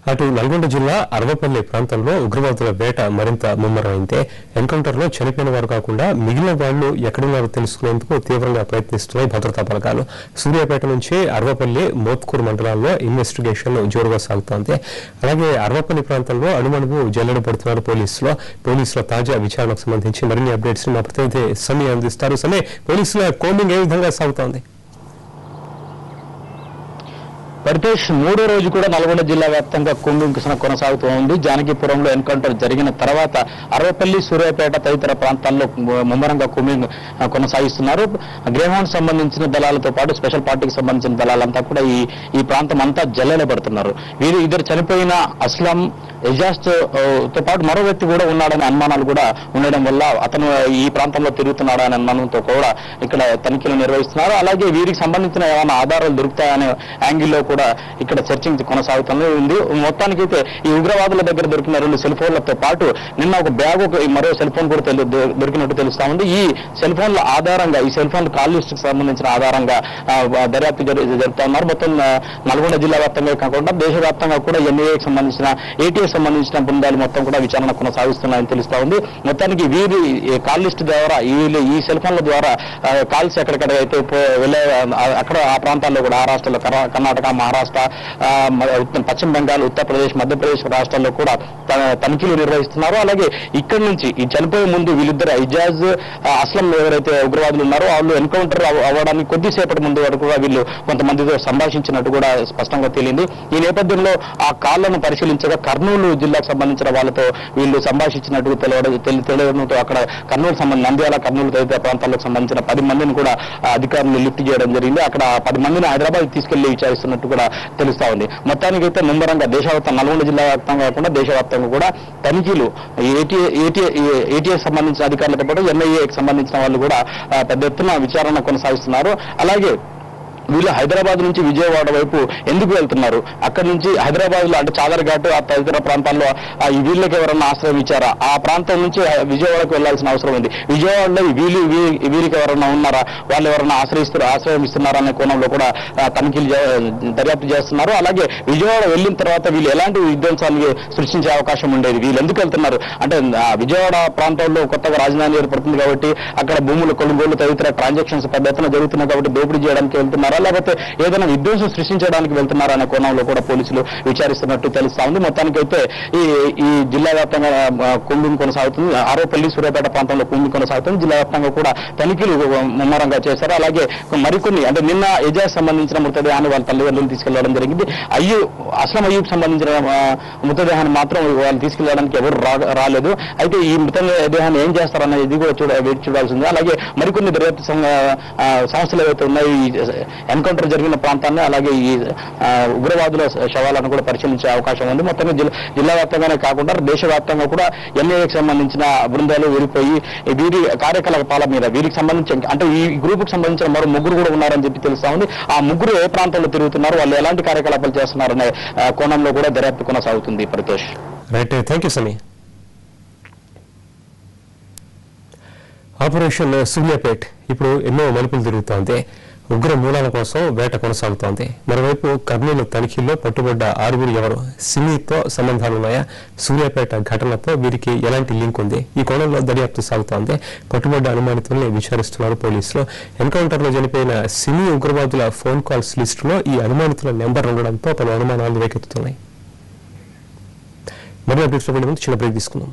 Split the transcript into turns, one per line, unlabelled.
అటు నల్గొండ జిల్లా అరవపల్లి ప్రాంతంలో ఉగ్రవాదుల వేట మరింత ముమ్మరమైంది. ఎన్కౌంటర్లో చనిపోయిన వారు కాకుండా మిగిలిన వాళ్లు ఎక్కడున్నారో తెలుసుకునేందుకు తీవ్రంగా ప్రయత్నిస్తున్నాయి భద్రతా బలగాలు. సూర్యాపేట నుంచి అరవపల్లి మోత్కూరు మండలాల్లో ఇన్వెస్టిగేషన్ జోరుగా సాగుతోంది. అలాగే అరవపల్లి ప్రాంతంలో అణుమణువు జల్లెడ పడుతున్నారు పోలీసుల తాజా విచారణకు సంబంధించి మరిన్ని అప్డేట్స్ మా ప్రతినిధి సమీ అందిస్తారు. సమీ, పోలీసుల కోంబింగ్ ఏ విధంగా సాగుతోంది?
పరితోష్ మూడో రోజు కూడా నల్గొండ జిల్లా వ్యాప్తంగా కూంబింగ్ కొనసాగుతూ ఉంది. జానకీపురంలో ఎన్కౌంటర్ జరిగిన తర్వాత అరవపల్లి, సూర్యాపేట తదితర ప్రాంతాల్లో ముమ్మరంగా కూంబింగ్ కొనసాగిస్తున్నారు. గ్రేహౌండ్ సంబంధించిన దళాలతో పాటు స్పెషల్ పార్టీకి సంబంధించిన దళాలంతా కూడా ఈ ప్రాంతం అంతా జల్లెడబడుతున్నారు. ఇద్దరు చనిపోయిన అస్లాం, ఎజాజ్ తో పాటు మరో వ్యక్తి కూడా ఉన్నాడనే అనుమానాలు కూడా ఉండడం వల్ల అతను ఈ ప్రాంతంలో తిరుగుతున్నాడనే అనుమానంతో కూడా ఇక్కడ తనిఖీలు నిర్వహిస్తున్నారు. అలాగే వీరికి సంబంధించిన ఏమైనా ఆధారాలు దొరుకుతాయనే యాంగిల్లో కూడా ఇక్కడ సెర్చింగ్ కొనసాగుతూనే ఉంది. మొత్తానికైతే ఈ ఉగ్రవాదుల దగ్గర దొరికిన 2 సెల్ ఫోన్లతో పాటు నిన్న ఒక బ్యాగ్, మరో సెల్ ఫోన్ కూడా దొరికినట్టు తెలుస్తా ఉంది. ఈ సెల్ ఫోన్ల ఆధారంగా, ఈ సెల్ ఫోన్ కాల్ లిస్ట్ కు సంబంధించిన ఆధారంగా దర్యాప్తు జరుపుతా ఉన్నారు. మొత్తం నల్గొండ జిల్లా వ్యాప్తంగా కాకుండా దేశవ్యాప్తంగా కూడా ఎన్ఐఏకి సంబంధించిన, ఏటీఎస్ సంబంధించిన బృందాలు మొత్తం కూడా విచారణ కొనసాగిస్తున్నాయని తెలుస్తా ఉంది. మొత్తానికి వీరి కాల్ లిస్ట్ ద్వారా, ఈ సెల్ ఫోన్ల ద్వారా కాల్స్ ఎక్కడెక్కడైతే వెళ్ళే అక్కడ ఆ ప్రాంతాల్లో కూడా, ఆ రాష్ట్రాల్లో కర్ణాటక, మహారాష్ట్ర, పశ్చిమ బెంగాల్, ఉత్తరప్రదేశ్, మధ్యప్రదేశ్ రాష్ట్రాల్లో కూడా తనిఖీలు నిర్వహిస్తున్నారు. అలాగే ఇక్కడి నుంచి ఈ చనిపోయే ముందు వీళ్ళిద్దరు ఇజాజ్, అస్లం ఎవరైతే ఉగ్రవాదులు ఉన్నారో వాళ్ళు ఎన్కౌంటర్ అవ్వడానికి కొద్దిసేపటి ముందు వరకు వీళ్ళు కొంతమందితో సంభాషించినట్టు కూడా స్పష్టంగా తేలింది. ఈ నేపథ్యంలో ఆ కాళ్లను పరిశీలించగా కర్నూలు జిల్లాకు సంబంధించిన వాళ్ళతో వీళ్ళు సంభాషించినట్టు తెలియడంతో అక్కడ నంద్యాల, కర్నూలు తదితర ప్రాంతాలకు సంబంధించిన 10 మందిని కూడా అధికారులు లిఫ్ట్ చేయడం జరిగింది. అక్కడ 10 మందిని హైదరాబాద్ తీసుకెళ్లి విచారిస్తున్నట్టు కూడా తెలుస్తా ఉంది. మొత్తానికైతే ముమ్మరంగా దేశవ్యాప్తంగా, నల్గొండ జిల్లా వ్యాప్తంగా కాకుండా దేశవ్యాప్తంగా కూడా తనిఖీలు ఏటీఎస్ సంబంధించిన అధికారులతో పాటు ఎన్ఐఏకి సంబంధించిన వాళ్ళు కూడా పెద్ద ఎత్తున విచారణ కొనసాగిస్తున్నారు. అలాగే వీళ్ళు హైదరాబాద్ నుంచి విజయవాడ వైపు ఎందుకు వెళ్తున్నారు, అక్కడి నుంచి హైదరాబాద్ లో అంటే చాదర్ఘాట్, ఆ తదితర ప్రాంతాల్లో వీళ్ళకి ఎవరన్నా ఆశ్రయం ఇచ్చారా, ఆ ప్రాంతం నుంచి విజయవాడకు వెళ్లాల్సిన అవసరం ఉంది, విజయవాడలో వీరికి ఎవరన్నా ఉన్నారా, వాళ్ళు ఎవరన్నా ఆశ్రయం ఇస్తున్నారా అనే కోణంలో కూడా తనిఖీలు దర్యాప్తు చేస్తున్నారు. అలాగే విజయవాడ వెళ్ళిన తర్వాత వీళ్ళు ఎలాంటి విధ్వంసాన్ని సృష్టించే అవకాశం ఉండేది, వీళ్ళు ఎందుకు వెళ్తున్నారు అంటే విజయవాడ ప్రాంతంలో కొత్తగా రాజధాని ఏర్పడుతుంది కాబట్టి అక్కడ భూముల కొనుగోలు తదితర ట్రాన్సాక్షన్స్ పెద్ద ఎత్తున జరుగుతున్నాయి కాబట్టి దోపిడీ చేయడానికి వెళ్తున్నారా, లేకపోతే ఏదైనా విధ్వంసం సృష్టించడానికి వెళ్తున్నారా అనే కోణంలో కూడా పోలీసులు విచారిస్తున్నట్టు తెలుస్తా ఉంది. మొత్తానికైతే ఈ జిల్లా వ్యాప్తంగా కూంబింగ్ కొనసాగుతుంది. ఆరోపల్లి, సూర్యాపేట ప్రాంతంలో కూంబింగ్ కొనసాగుతుంది. జిల్లా వ్యాప్తంగా కూడా తనిఖీలు ముమ్మరంగా చేశారు. అలాగే మరికొన్ని అంటే నిన్న ఎజాజ్ సంబంధించిన మృతదేహాన్ని వాళ్ళ తల్లిదండ్రులు తీసుకెళ్లడం జరిగింది. అస్లం అయ్యూబ్ సంబంధించిన మృతదేహాన్ని మాత్రం వాళ్ళు తీసుకెళ్లడానికి ఎవరు రాలేదు. అయితే ఈ మృతదేహాన్ని ఏం చేస్తారన్నది ఇది కూడా వేచి చూడాల్సింది. అలాగే మరికొన్ని దర్యాప్తు సంస్థలు ఏవైతే ఉన్నాయి ఎన్కౌంటర్ జరిగిన ప్రాంతాన్ని, అలాగే ఈ ఉగ్రవాదుల శవాలను కూడా పరిశీలించే అవకాశం ఉంది. మొత్తంగా జిల్లా వ్యాప్తంగానే కాకుండా దేశవ్యాప్తంగా కూడా ఎన్ఐఏకి సంబంధించిన బృందాలు వెళ్ళిపోయి వీరి కార్యకలాపాల మీద, వీరికి సంబంధించి అంటే ఈ గ్రూపుకు సంబంధించిన మరో 3 కూడా ఉన్నారని చెప్పి తెలుస్తా ఉంది. ఆ 3 ఏ ప్రాంతంలో తిరుగుతున్నారు, వాళ్ళు ఎలాంటి కార్యకలాపాలు చేస్తున్నారనే కోణంలో కూడా దర్యాప్తు కొనసాగుతుంది. Paritosh,
right, thank you Sami. Operation Suryapet ఇప్పుడు ఎన్నో మలుపులు తిరుగుతోంది. ఉగ్ర మూలాల కోసం వేట కొనసాగుతోంది. మరోవైపు కర్నూలు తనిఖీల్లో పట్టుబడ్డ 6 ఎవరు, సిమీతో సంబంధాలున్నాయా, సూర్యాపేట ఘటనతో వీరికి ఎలాంటి లింక్ ఉంది, ఈ కోణంలో దర్యాప్తు సాగుతోంది. పట్టుబడ్డ అనుమానితుల్ని విచారిస్తున్నారు పోలీసులు. ఎన్కౌంటర్లో చనిపోయిన సిమీ ఉగ్రవాదుల ఫోన్ కాల్స్ లిస్టులో ఈ అనుమానితుల నెంబర్ ఉండడంతో పలు అనుమానాలు రేకెత్తుతున్నాయి. మరో అప్డేట్స్ ముందు చిన్న బ్రేక్ తీసుకుందాం.